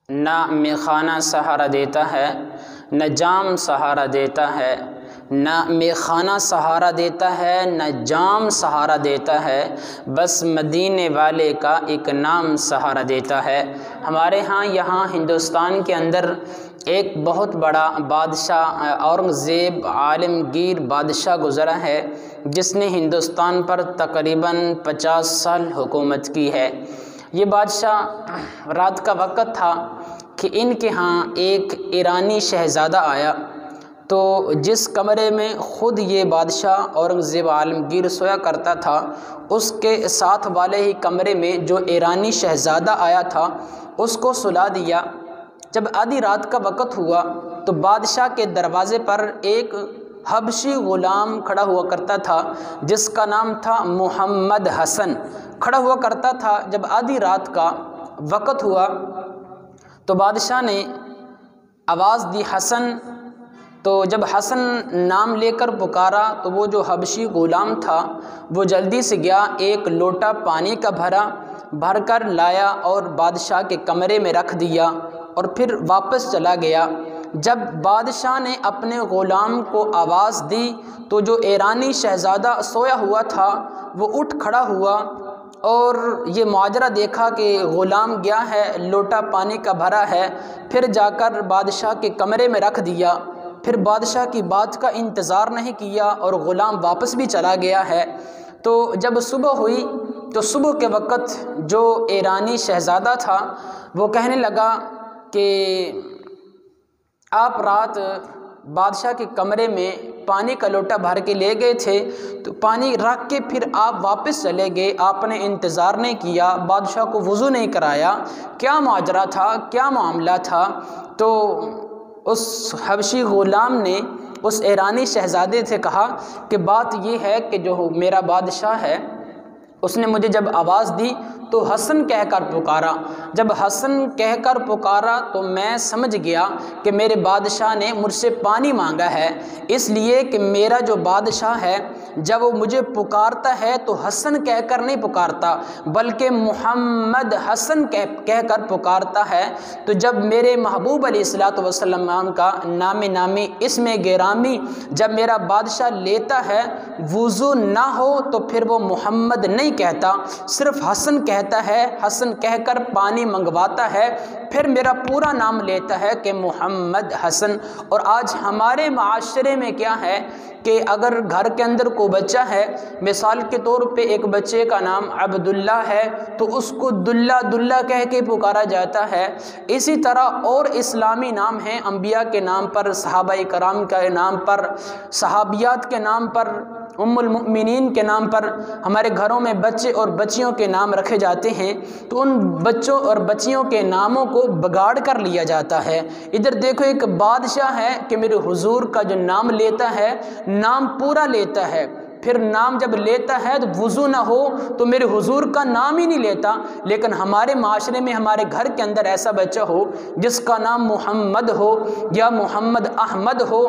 نہ میخانہ سہارا دیتا ہے نہ جام سہارا دیتا ہے، نہ میخانہ سہارا دیتا ہے نہ جام سہارا دیتا ہے، بس مدینے والے کا ایک نام سہارا دیتا ہے۔ ہمارے یہاں ہندوستان کے اندر ایک بہت بڑا بادشاہ اورنگزیب عالمگیر بادشاہ گزرا ہے، جس نے ہندوستان پر تقریباً 50 سال حکومت کی ہے۔ یہ بادشاہ رات کا وقت تھا کہ ان کے ہاں ایک ایرانی شہزادہ آیا، تو جس کمرے میں خود یہ بادشاہ اورنگزیب عالمگیر سویا کرتا تھا، اس کے ساتھ والے ہی کمرے میں جو ایرانی شہزادہ آیا تھا اس کو سلا دیا۔ جب آدھی رات کا وقت ہوا تو بادشاہ کے دروازے پر ایک حبشی غلام کھڑا ہوا کرتا تھا، جس کا نام تھا محمد حسن، کھڑا ہوا کرتا تھا۔ جب آدھی رات کا وقت ہوا تو بادشاہ نے آواز دی حسن، تو جب حسن نام لے کر پکارا تو وہ جو حبشی غلام تھا وہ جلدی سے گیا، ایک لوٹا پانی کا بھر کر لایا اور بادشاہ کے کمرے میں رکھ دیا اور پھر واپس چلا گیا۔ جب بادشاہ نے اپنے غلام کو آواز دی تو جو ایرانی شہزادہ سویا ہوا تھا وہ اٹھ کھڑا ہوا اور یہ ماجرا دیکھا کہ غلام گیا ہے، لوٹا پانی کا بھرا ہے، پھر جا کر بادشاہ کے کمرے میں رکھ دیا، پھر بادشاہ کی بات کا انتظار نہیں کیا اور غلام واپس بھی چلا گیا ہے۔ تو جب صبح ہوئی تو صبح کے وقت جو ایرانی شہزادہ تھا وہ کہنے لگا کہ آپ رات بادشاہ کے کمرے میں پانی کا لوٹا بھر کے لے گئے تھے، تو پانی رکھ کے پھر آپ واپس چلے گئے، آپ نے انتظار نہیں کیا، بادشاہ کو وضو نہیں کرایا، کیا ماجرا تھا، کیا معاملہ تھا؟ تو اس حبشی غلام نے اس ایرانی شہزادے سے کہا کہ بات یہ ہے کہ جو میرا بادشاہ ہے اس نے مجھے جب آواز دی تو حسن کہہ کر پکارا، جب حسن کہہ کر پکارا تو میں سمجھ گیا کہ میرے بادشاہ نے مجھ سے پانی مانگا ہے، اس لیے کہ میرا جو بادشاہ ہے جب وہ مجھے پکارتا ہے تو حسن کہہ کر نہیں پکارتا بلکہ محمد حسن کہہ کر پکارتا ہے۔ تو جب میرے محبوب علیہ الصلوۃ والسلام کا نام نامی اسم گرامی جب میرا بادشاہ لیتا ہے وضو نہ ہو تو پھر وہ محمد نہیں کہتا، صرف حسن کہتا ہے، حسن کہہ کر پانی منگواتا ہے، پھر میرا پورا نام لیتا ہے کہ محمد حسن۔ اور آج ہمارے معاشرے میں کیا ہے کہ اگر گھر کے اندر کوئی بچہ ہے، مثال کے طور پہ ایک بچے کا نام عبداللہ ہے تو اس کو دلہ کہہ کے پکارا جاتا ہے۔ اسی طرح اور اسلامی نام ہیں، انبیاء کے نام پر، صحابہ کرام کے نام پر، صحابیات کے نام پر، ام المؤمنین کے نام پر ہمارے گھروں میں بچے اور بچیوں کے نام رکھے جاتے ہیں، تو ان بچوں اور بچیوں کے ناموں کو بگاڑ کر لیا جاتا ہے۔ ادھر دیکھو ایک بادشاہ ہے کہ میرے حضور کا جو نام لیتا ہے نام پورا لیتا ہے، پھر نام جب لیتا ہے تو وضو نہ ہو تو میرے حضور کا نام ہی نہیں لیتا۔ لیکن ہمارے معاشرے میں ہمارے گھر کے اندر ایسا بچہ ہو جس کا نام محمد ہو یا محمد احمد ہو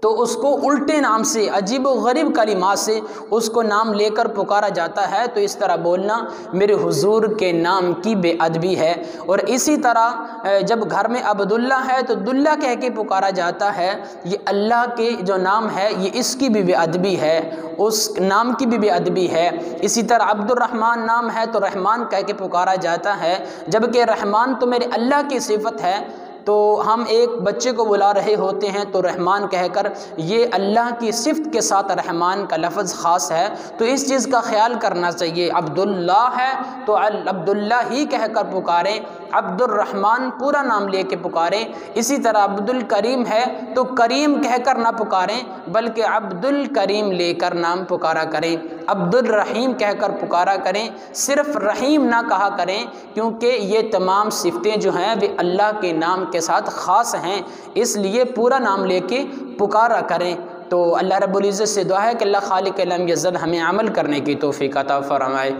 تو اس کو الٹے نام سے، عجیب و غریب کلمات سے اس کو نام لے کر پکارا جاتا ہے، تو اس طرح بولنا میرے حضور کے نام کی بے ادبی ہے۔ اور اسی طرح جب گھر میں عبداللہ ہے تو دلہ کہہ کے پکارا جاتا ہے، یہ اللہ کے جو نام ہے یہ اس کی بھی بے ادبی ہے، اس نام کی بھی بے ادبی ہے۔ اسی طرح عبد الرحمن نام ہے تو رحمان کہہ کے پکارا جاتا ہے، جبکہ رحمان تو میرے اللہ کی صفت ہے، تو ہم ایک بچے کو بلا رہے ہوتے ہیں تو رحمان کہہ کر، یہ اللہ کی صفت کے ساتھ رحمان کا لفظ خاص ہے، تو اس چیز کا خیال کرنا چاہیے۔ عبداللہ ہے تو عبداللہ ہی کہہ کر پکاریں، عبد الرحمن پورا نام لے کے پکاریں۔ اسی طرح عبد الکریم ہے تو کریم کہہ کر نہ پکاریں بلکہ عبد الکریم لے کر نام پکارا کریں، عبد الرحیم کہہ کر پکارا کریں، صرف رحیم نہ کہا کریں، کیونکہ یہ تمام صفتیں جو ہیں وہ اللہ کے نام کے ساتھ خاص ہیں، اس لیے پورا نام لے کے پکارا کریں۔ تو اللہ رب العزت سے دعا ہے کہ اللہ خالق علم یزل ہمیں عمل کرنے کی توفیق عطا فرمائے۔